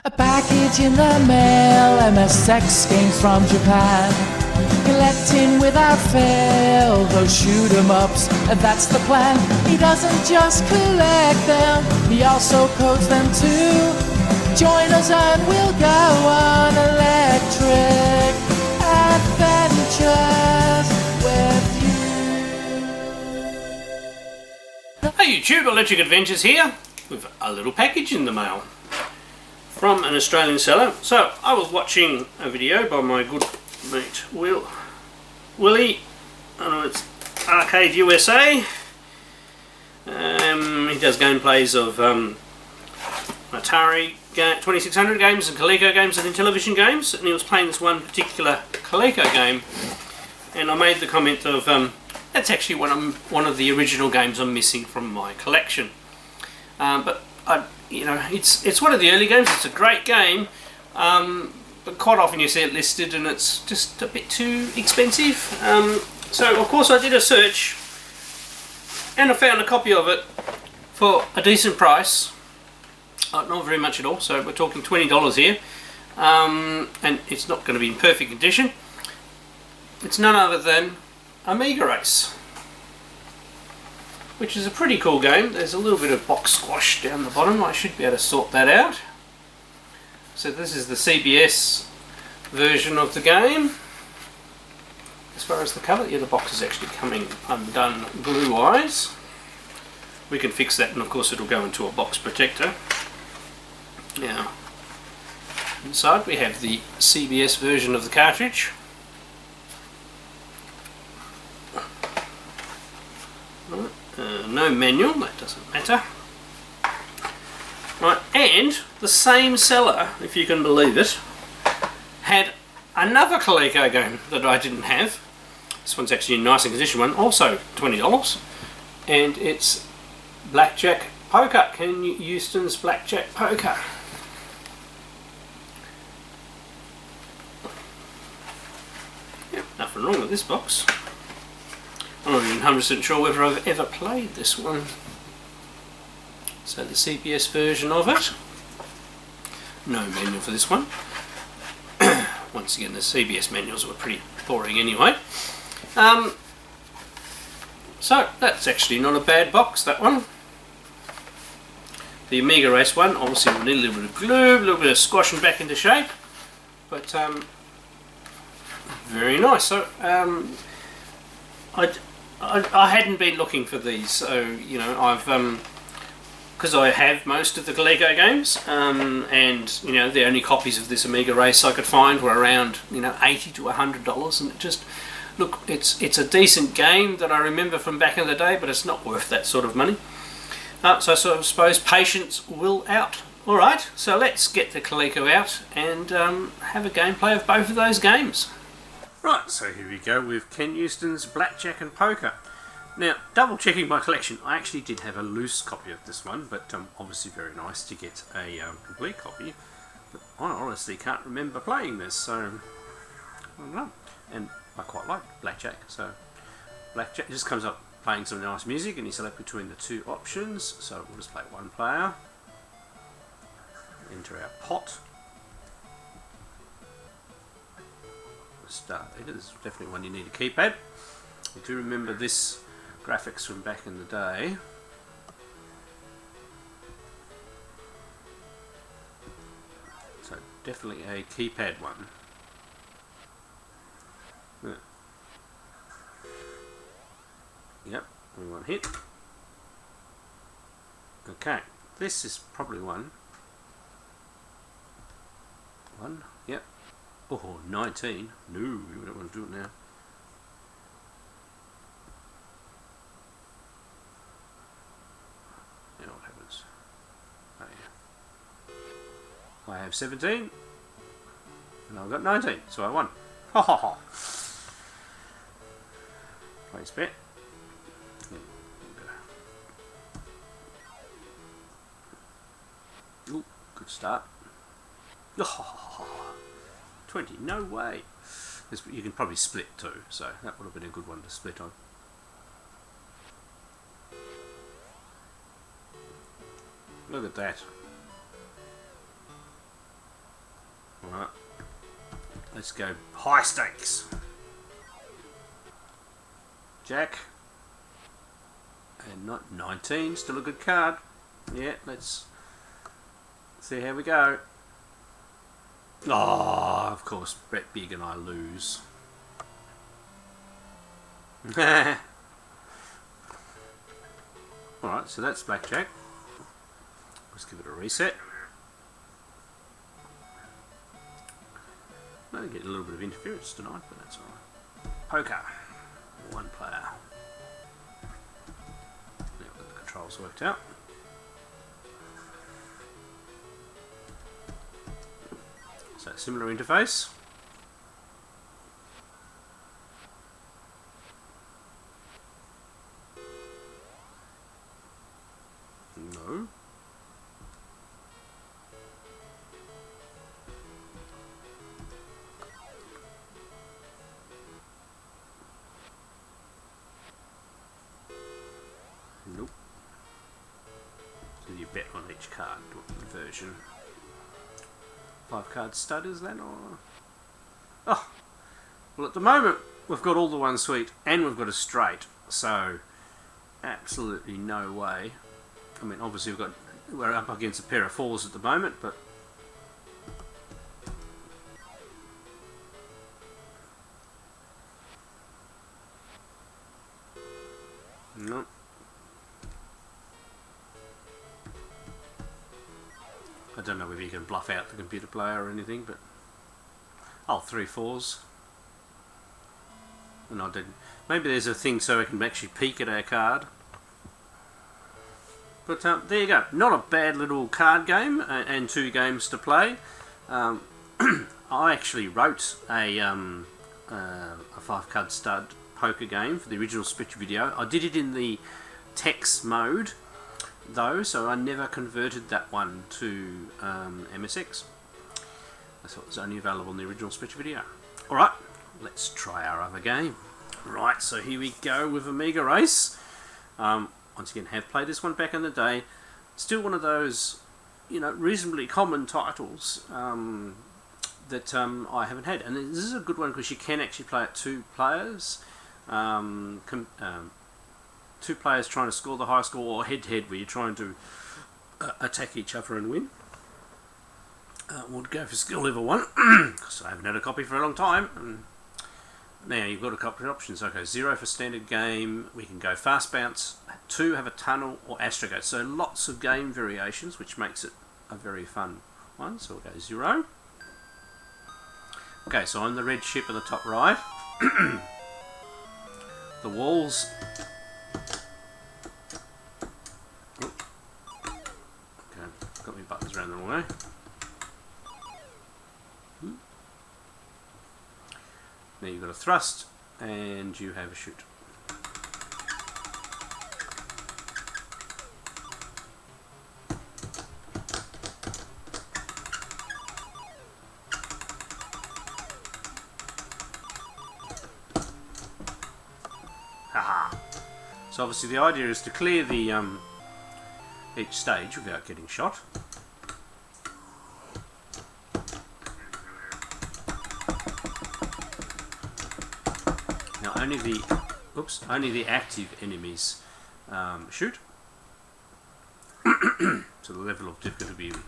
A package in the mail, MSX games from Japan. Collecting without fail, those shoot 'em ups, and that's the plan. He doesn't just collect them, he also codes them too. Join us and we'll go on electric adventures with you. Hey YouTube, Electric Adventures here, with a little package in the mail from an Australian seller. So I was watching a video by my good mate Willie, I know it's Arcade USA. He does gameplays of Atari 2600 games and Coleco games and Intellivision games, and he was playing this one particular Coleco game, and I made the comment of that's actually one of the original games I'm missing from my collection. But it's one of the early games. It's a great game, but quite often you see it listed and it's just a bit too expensive. So of course I did a search and I found a copy of it for a decent price. Not very much at all, so we're talking $20 here, and it's not going to be in perfect condition. It's none other than Amiga Race, which is a pretty cool game. There's a little bit of box squash down the bottom. I should be able to sort that out. So this is the CBS version of the game. As far as the cover, yeah, the box is actually coming undone glue-wise. We can fix that, and of course it'll go into a box protector. Now, inside we have the CBS version of the cartridge. No manual, that doesn't matter. Right, and the same seller, if you can believe it, had another Coleco game that I didn't have. This one's actually a nice and condition one, also $20, and it's Blackjack Poker, Ken Ustons Blackjack Poker. Yep, nothing wrong with this box. I'm not even 100% sure whether I've ever played this one. So the CBS version of it. No manual for this one. Once again, the CBS manuals were pretty boring anyway. So that's actually not a bad box, that one. The Amiga Race one, obviously we'll need a little bit of glue, a little bit of squashing back into shape, but very nice. So I hadn't been looking for these, so I've because I have most of the Coleco games, and the only copies of this Amiga Race I could find were around $80 to $100, and it just look, it's a decent game that I remember from back in the day, but it's not worth that sort of money. So I sort of suppose patience will out. Alright, so let's get the Coleco out and have a gameplay of both of those games. Right, so here we go with Ken Ustons Blackjack and Poker. Now, double checking my collection, I actually did have a loose copy of this one, but obviously very nice to get a complete copy. But I honestly can't remember playing this, so I don't know. And I quite like Blackjack, so Blackjack just comes up playing some nice music, and you select between the two options. So we'll just play one player, enter our pot. Start there. This is definitely one you need a keypad. I do remember this graphics from back in the day. So definitely a keypad one. Yeah. Yep, only one hit. Okay, this is probably one. Yep. Oh, 19. No, we don't want to do it now. Now what happens? Oh, yeah. I have 17. And I've got 19, so I won. Ha ha ha. Place bet. Ooh, good start. Oh, 20, no way. You can probably split too, so that would have been a good one to split on. Look at that. Alright. Let's go high stakes. Jack. And not 19, still a good card. Yeah, let's see how we go. Oh, of course, Brett Big and I lose. Alright, so that's blackjack. Let's give it a reset. I get a little bit of interference tonight, but that's alright. Poker. One player. Now we've got the controls worked out. So similar interface. No. Nope. So you bet on each card version. 5 card stud, is that, or? Oh, well at the moment we've got all the one suite and we've got a straight, so absolutely no way. I mean, obviously we're up against a pair of 4s at the moment, but no. I don't know whether you can bluff out the computer player or anything, but oh, 3 4s. And I didn't. Maybe there's a thing so I can actually peek at our card. But there you go. Not a bad little card game and 2 games to play. I actually wrote a 5 card stud poker game for the original Spectravideo. I did it in the text mode though, so I never converted that one to MSX. I thought it was only available in the original Spectravideo. Alright, let's try our other game. Right, so here we go with Amiga Race. Once again, have played this one back in the day. Still one of those, you know, reasonably common titles that I haven't had. And this is a good one because you can actually play it 2 players. 2 players trying to score the high score, or head-to-head where you're trying to attack each other and win. We'll go for skill level 1 because I haven't had a copy for a long time. Now you've got a couple of options. Okay, 0 for standard game. We can go fast bounce. 2 have a tunnel or astrogate. So lots of game variations, which makes it a very fun one. So we'll go 0. Okay, so I'm the red ship in the top right. The walls. Okay, got my buttons around the wrong way. Now you've got a thrust and you have a shoot. Haha. So obviously the idea is to clear the each stage without getting shot. Only the active enemies shoot. So the level of difficulty will be.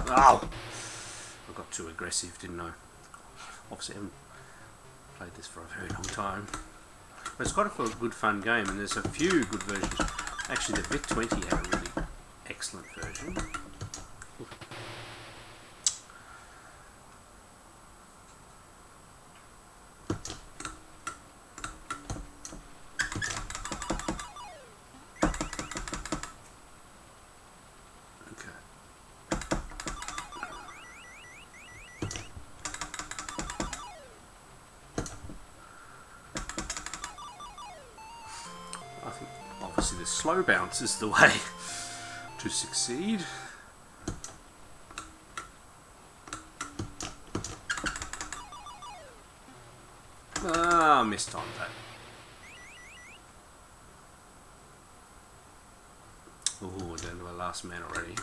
Oh! I got too aggressive, didn't I? Obviously I haven't played this for a very long time. But it's quite a good fun game, and there's a few good versions. Actually, the VIC-20 had a really excellent version. I think obviously the slow bounce is the way to succeed. Ah, mistimed that. Oh, we're down to our last man already.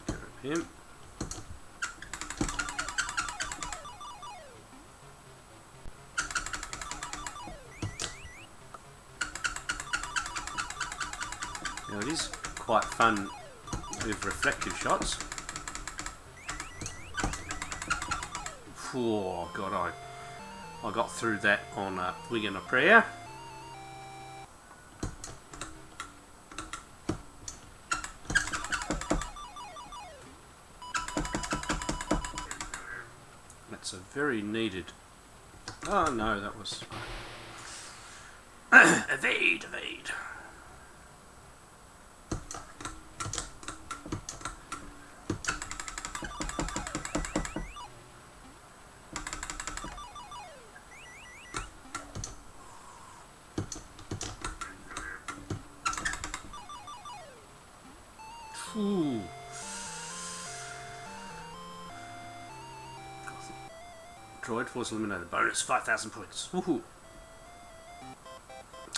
Get rid of him. Now it is quite fun with reflective shots. Oh god, I got through that on a wing and a prayer. That's a very needed. Oh no, that was evade. Ooh. Droid force eliminated. Bonus 5,000 points. Woohoo!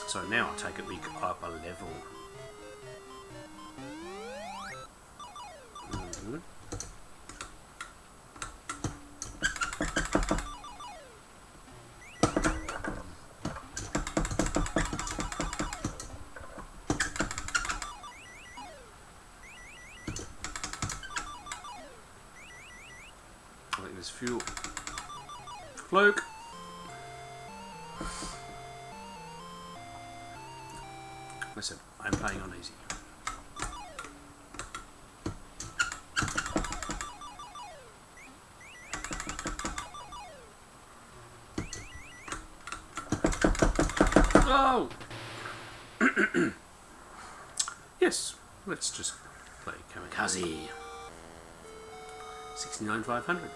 So now I take it we go up a level. I think there's fuel. Cloak. Listen, I'm playing on easy. Oh! Yes, let's just play Kamikaze. 69,500.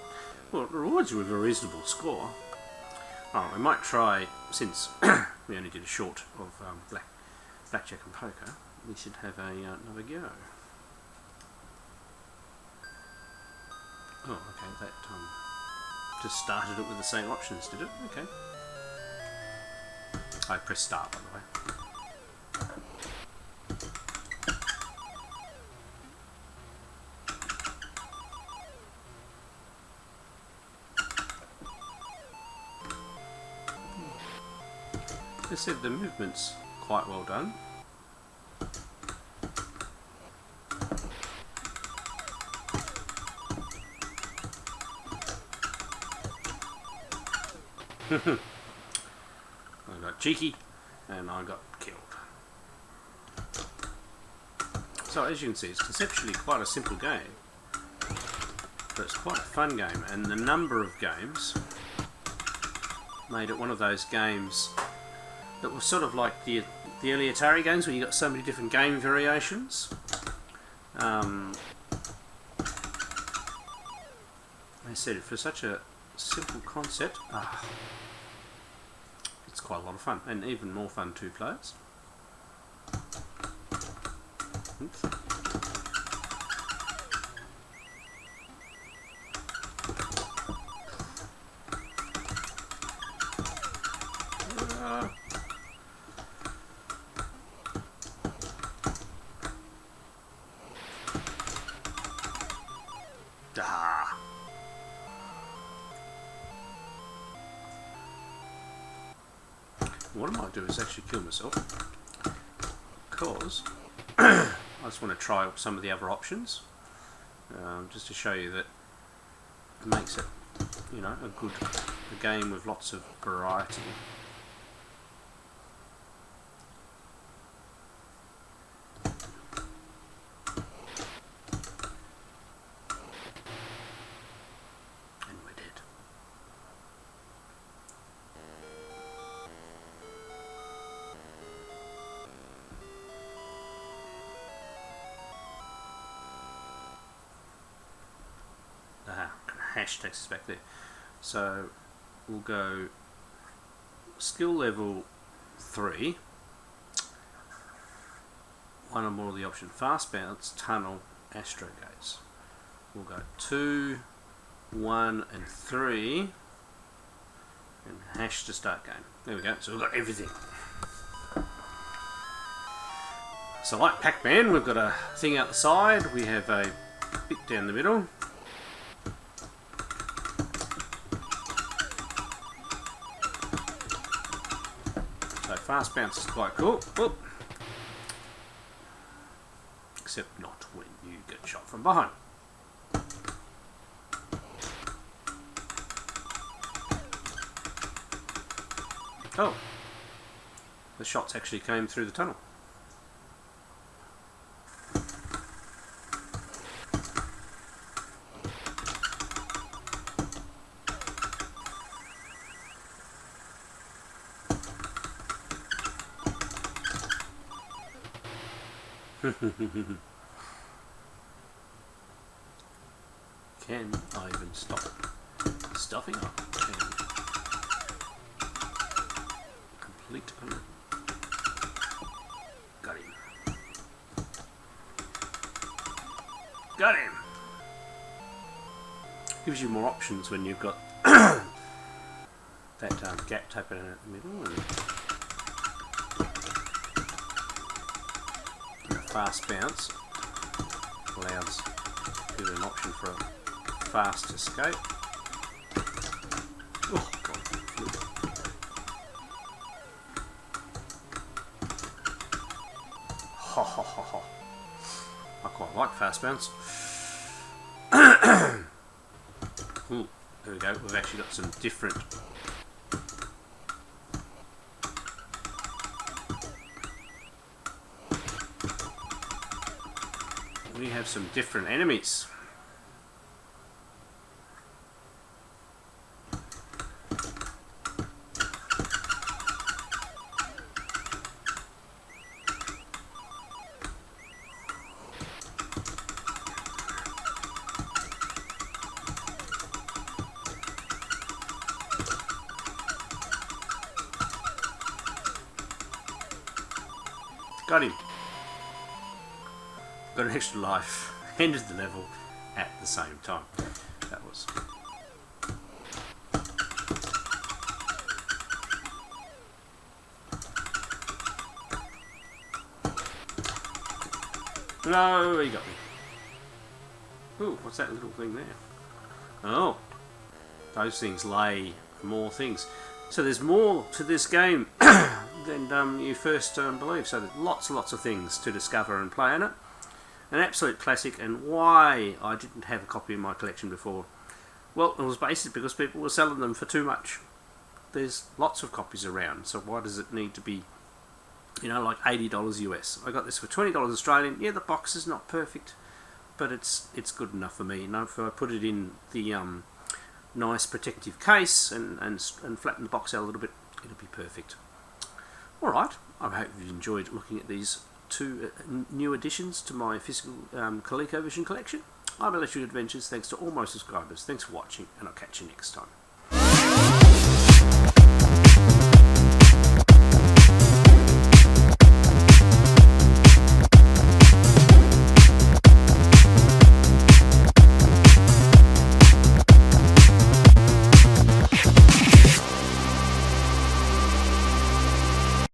Well, it rewards you with a reasonable score. Oh, we might try, since we only did a short of Blackjack and Poker, we should have another go. Oh, okay, that just started it with the same options, did it? Okay. I pressed start, by the way. As I said, the movement's quite well done. I got cheeky and I got killed. So as you can see, it's conceptually quite a simple game, but it's quite a fun game, and the number of games made it one of those games that was sort of like the early Atari games where you got so many different game variations. I said, for such a simple concept, it's quite a lot of fun, and even more fun 2 players. Oops. What I might do is actually kill myself, because I just want to try some of the other options, just to show you that it makes it, you know, a game with lots of variety. And we're dead. Hash takes us back there. So we'll go skill level 3, one or more of the option. Fast bounce, tunnel, astro gates. We'll go 2, 1 and 3 and hash to start game. There we go, so we've got everything. So like Pac-Man, we've got a thing out the side, we have a bit down the middle. So fast bounce is quite cool. Whoop. Except not when you get shot from behind. Oh, the shots actually came through the tunnel. Can I even stop stuffing up? Complete. Got him. Got him. Gives you more options when you've got that gap tape in the middle. And fast bounce allows you an option for a fast escape. Oh god. Ha ha ha ha. I quite like fast bounce. Ooh, there we go. We've actually got some different enemies. Got him. Got an extra life. Ended the level at the same time. That was. No, he got me. Ooh, what's that little thing there? Oh, those things lay more things. So there's more to this game than you first believe. So there's lots and lots of things to discover and play in it. An absolute classic, and why I didn't have a copy in my collection before. Well, it was basically because people were selling them for too much. There's lots of copies around, so why does it need to be, you know, like $80 US? I got this for $20 Australian. Yeah, the box is not perfect, but it's good enough for me. You know, if I put it in the nice protective case and flatten the box out a little bit, it'll be perfect. Alright, I hope you've enjoyed looking at these two new additions to my physical ColecoVision collection. I'm Electric Adventures. Thanks to all my subscribers. Thanks for watching, and I'll catch you next time.